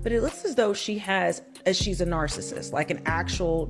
but it looks as though she's a narcissist, like an actual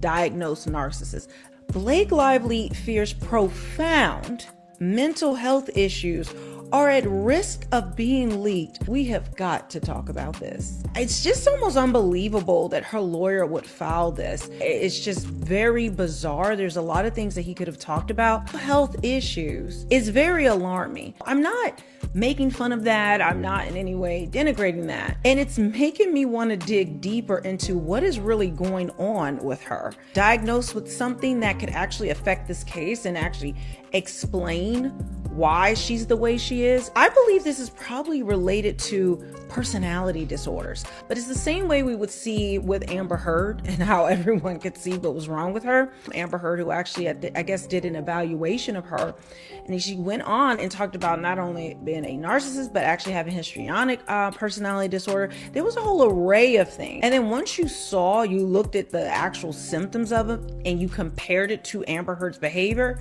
diagnosed narcissist. Blake Lively fears profound mental health issues are at risk of being leaked. We have got to talk about this. It's just almost unbelievable that her lawyer would file this. It's just very bizarre. There's a lot of things that he could have talked about. Health issues is very alarming. I'm not making fun of that. I'm not in any way denigrating that. And it's making me want to dig deeper into what is really going on with her. Diagnosed with something that could actually affect this case and actually explain why she's the way she is. I believe this is probably related to personality disorders, but it's the same way we would see with Amber Heard and how everyone could see what was wrong with her. Amber Heard, who actually, I guess, did an evaluation of her, and she went on and talked about not only being a narcissist, but actually having histrionic personality disorder. There was a whole array of things. And then once you looked at the actual symptoms of it and you compared it to Amber Heard's behavior,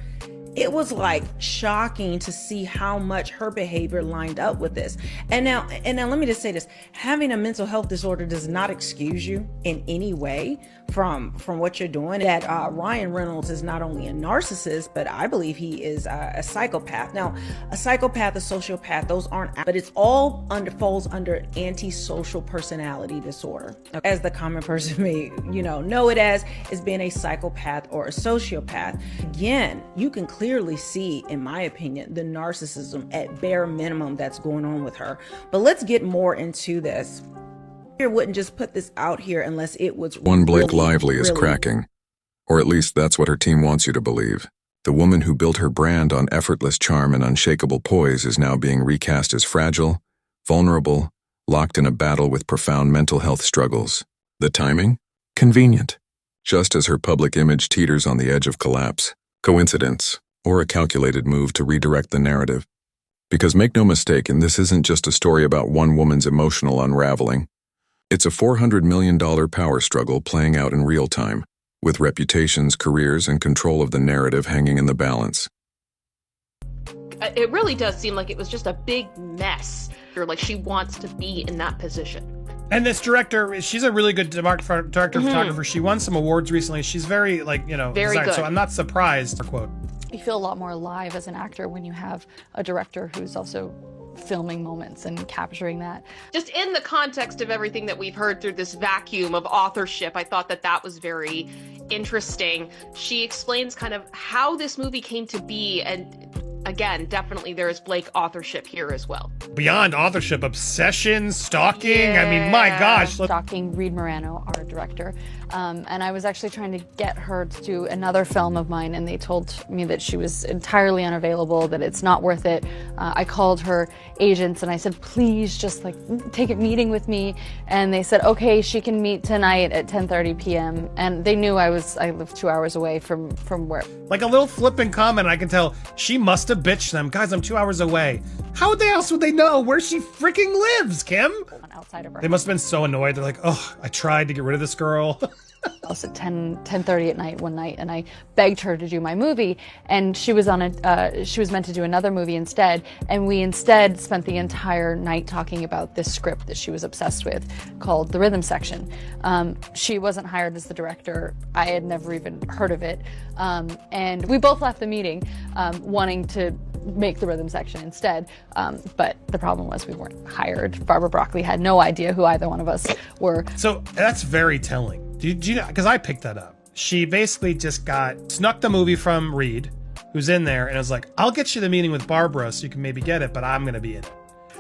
it was like shocking to see how much her behavior lined up with this. And now let me just say this. Having a mental health disorder does not excuse you in any way from what you're doing. That Ryan Reynolds is not only a narcissist, but I believe he is a psychopath. Now, a psychopath, a sociopath, those aren't, but it's all falls under antisocial personality disorder, as the common person may know it as, is being a psychopath or a sociopath. Again, you can clearly see, in my opinion, the narcissism at bare minimum that's going on with her. But let's get more into this. I wouldn't just put this out here unless it was One Blake Lively is cracking. Or at least that's what her team wants you to believe. The woman who built her brand on effortless charm and unshakable poise is now being recast as fragile, vulnerable, locked in a battle with profound mental health struggles. The timing? Convenient. Just as her public image teeters on the edge of collapse. Coincidence, or a calculated move to redirect the narrative. Because make no mistake, and this isn't just a story about one woman's emotional unraveling. It's a $400 million power struggle playing out in real time, with reputations, careers, and control of the narrative hanging in the balance. It really does seem like it was just a big mess. Or like she wants to be in that position. And this director, she's a really good director of photographer. She won some awards recently. She's very, very good. So I'm not surprised, quote. You feel a lot more alive as an actor when you have a director who's also filming moments and capturing that. Just in the context of everything that we've heard through this vacuum of authorship, I thought that was very interesting. She explains kind of how this movie came to be, and again, definitely there is Blake authorship here as well. Beyond authorship, obsession, stalking. Yeah. I mean, my gosh. Stalking Reed Morano, our director. And I was actually trying to get her to do another film of mine, and they told me that she was entirely unavailable, that it's not worth it. I called her agents and I said, please just take a meeting with me. And they said, okay, she can meet tonight at 10:30 p.m. And they knew I lived 2 hours away from where. Like a little flippant comment, I can tell she must have bitched them. Guys, I'm 2 hours away. How else would they know where she freaking lives, Kim? Outside of her. They must have been so annoyed. They're like, oh, I tried to get rid of this girl. I was at 10:30 at night one night, and I begged her to do my movie, and she was she was meant to do another movie instead, and we instead spent the entire night talking about this script that she was obsessed with called The Rhythm Section. She wasn't hired as the director. I had never even heard of it, and we both left the meeting wanting to make The Rhythm Section instead, but the problem was we weren't hired. Barbara Broccoli had no idea who either one of us were. So that's very telling. Did you know? Because I picked that up. She basically just snuck the movie from Reed, who's in there, and was like, I'll get you the meeting with Barbara so you can maybe get it, but I'm going to be in it.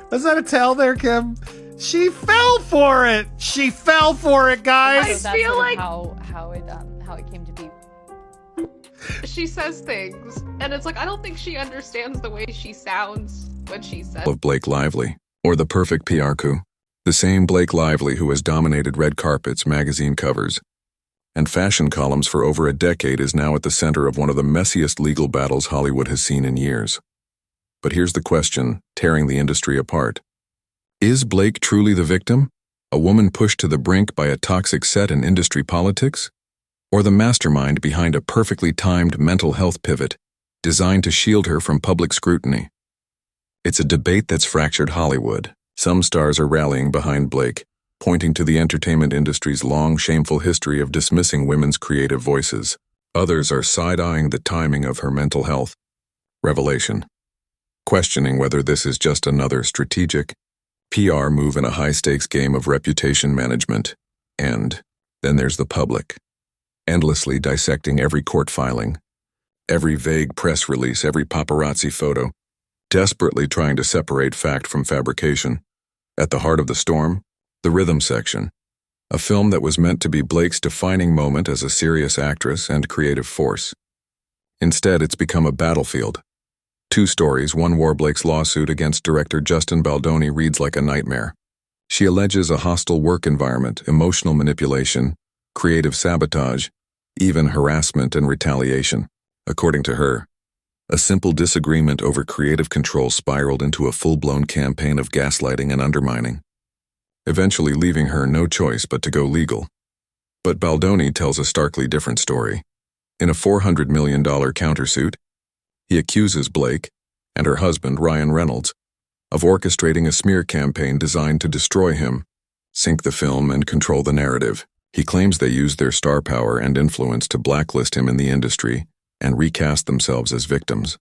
Was that a tell there, Kim? She fell for it. She fell for it, guys. I feel like how it came to be. She says things, and it's like, I don't think she understands the way she sounds when she says. Of Blake Lively, or the perfect PR coup. The same Blake Lively who has dominated red carpets, magazine covers, and fashion columns for over a decade is now at the center of one of the messiest legal battles Hollywood has seen in years. But here's the question, tearing the industry apart. Is Blake truly the victim? A woman pushed to the brink by a toxic set in industry politics? Or the mastermind behind a perfectly timed mental health pivot designed to shield her from public scrutiny? It's a debate that's fractured Hollywood. Some stars are rallying behind Blake, pointing to the entertainment industry's long, shameful history of dismissing women's creative voices. Others are side-eyeing the timing of her mental health revelation, questioning whether this is just another strategic PR move in a high-stakes game of reputation management. And then there's the public, endlessly dissecting every court filing, every vague press release, every paparazzi photo, desperately trying to separate fact from fabrication. At the heart of the storm, the rhythm section, a film that was meant to be Blake's defining moment as a serious actress and creative force. Instead, it's become a battlefield. Two stories, one war. Blake's lawsuit against director Justin Baldoni reads like a nightmare. She alleges a hostile work environment, emotional manipulation, creative sabotage, even harassment and retaliation. According to her, a simple disagreement over creative control spiraled into a full-blown campaign of gaslighting and undermining, eventually leaving her no choice but to go legal. But Baldoni tells a starkly different story. In a $400 million countersuit, he accuses Blake and her husband, Ryan Reynolds, of orchestrating a smear campaign designed to destroy him, sink the film, and control the narrative. He claims they used their star power and influence to blacklist him in the industry and recast themselves as victims.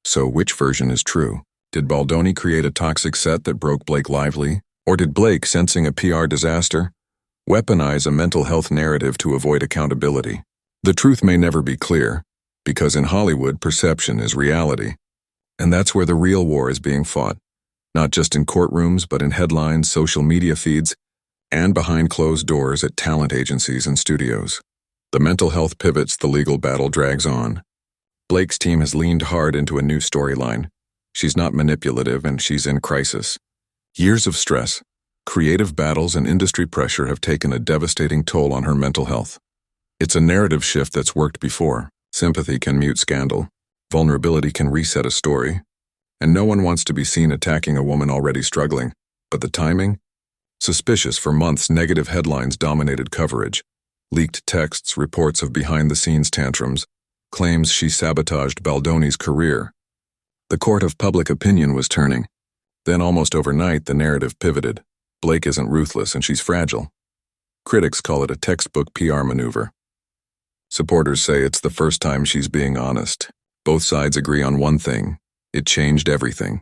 So which version is true? Did Baldoni create a toxic set that broke Blake Lively? Or did Blake, sensing a PR disaster, weaponize a mental health narrative to avoid accountability? The truth may never be clear, because in Hollywood, perception is reality. And that's where the real war is being fought, not just in courtrooms, but in headlines, social media feeds, and behind closed doors at talent agencies and studios. The mental health pivots, the legal battle drags on. Blake's team has leaned hard into a new storyline. She's not manipulative, and she's in crisis. Years of stress, creative battles, and industry pressure have taken a devastating toll on her mental health. It's a narrative shift that's worked before. Sympathy can mute scandal. Vulnerability can reset a story. And no one wants to be seen attacking a woman already struggling. But the timing? Suspicious. For months, negative headlines dominated coverage. Leaked texts, reports of behind-the-scenes tantrums, claims she sabotaged Baldoni's career. The court of public opinion was turning. Then, almost overnight, the narrative pivoted. Blake isn't ruthless, and she's fragile. Critics call it a textbook PR maneuver. Supporters say it's the first time she's being honest. Both sides agree on one thing: it changed everything.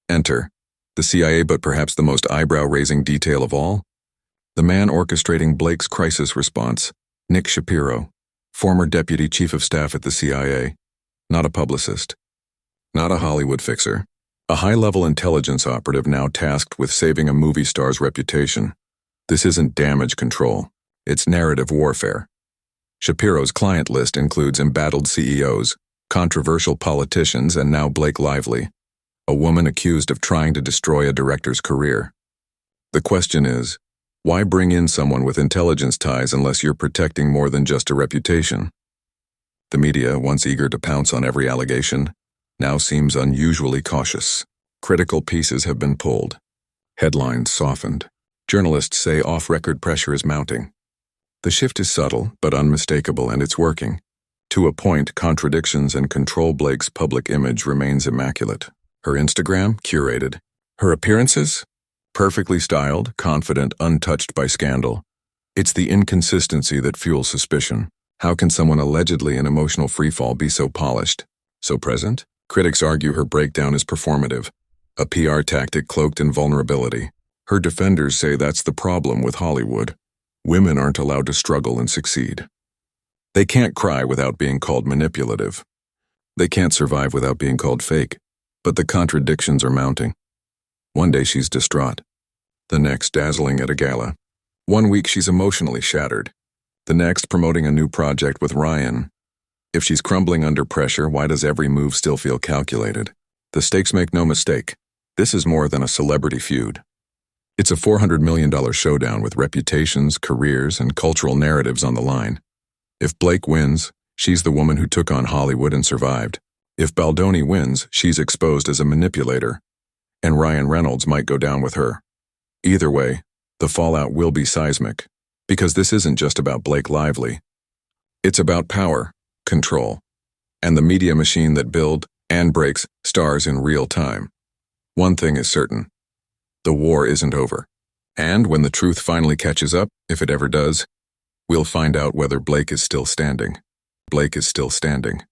Enter the CIA, but perhaps the most eyebrow-raising detail of all? The man orchestrating Blake's crisis response, Nick Shapiro, former deputy chief of staff at the CIA, not a publicist, not a Hollywood fixer, a high-level intelligence operative now tasked with saving a movie star's reputation. This isn't damage control, it's narrative warfare. Shapiro's client list includes embattled CEOs, controversial politicians, and now Blake Lively, a woman accused of trying to destroy a director's career. The question is, why bring in someone with intelligence ties unless you're protecting more than just a reputation? The media, once eager to pounce on every allegation, now seems unusually cautious. Critical pieces have been pulled. Headlines softened. Journalists say off-record pressure is mounting. The shift is subtle but unmistakable, and it's working. To a point, contradictions and control. Blake's public image remains immaculate. Her Instagram, curated. Her appearances? Perfectly styled, confident, untouched by scandal. It's the inconsistency that fuels suspicion. How can someone allegedly in emotional freefall be so polished, so present? Critics argue her breakdown is performative, a PR tactic cloaked in vulnerability. Her defenders say that's the problem with Hollywood. Women aren't allowed to struggle and succeed. They can't cry without being called manipulative. They can't survive without being called fake. But the contradictions are mounting. One day she's distraught. The next, dazzling at a gala. One week she's emotionally shattered. The next, promoting a new project with Ryan. If she's crumbling under pressure, why does every move still feel calculated? The stakes make no mistake. This is more than a celebrity feud. It's a $400 million showdown with reputations, careers, and cultural narratives on the line. If Blake wins, she's the woman who took on Hollywood and survived. If Baldoni wins, she's exposed as a manipulator, and Ryan Reynolds might go down with her. Either way, the fallout will be seismic, because this isn't just about Blake Lively. It's about power, control, and the media machine that builds and breaks stars in real time. One thing is certain: the war isn't over. And when the truth finally catches up, if it ever does, we'll find out whether Blake is still standing. Blake is still standing.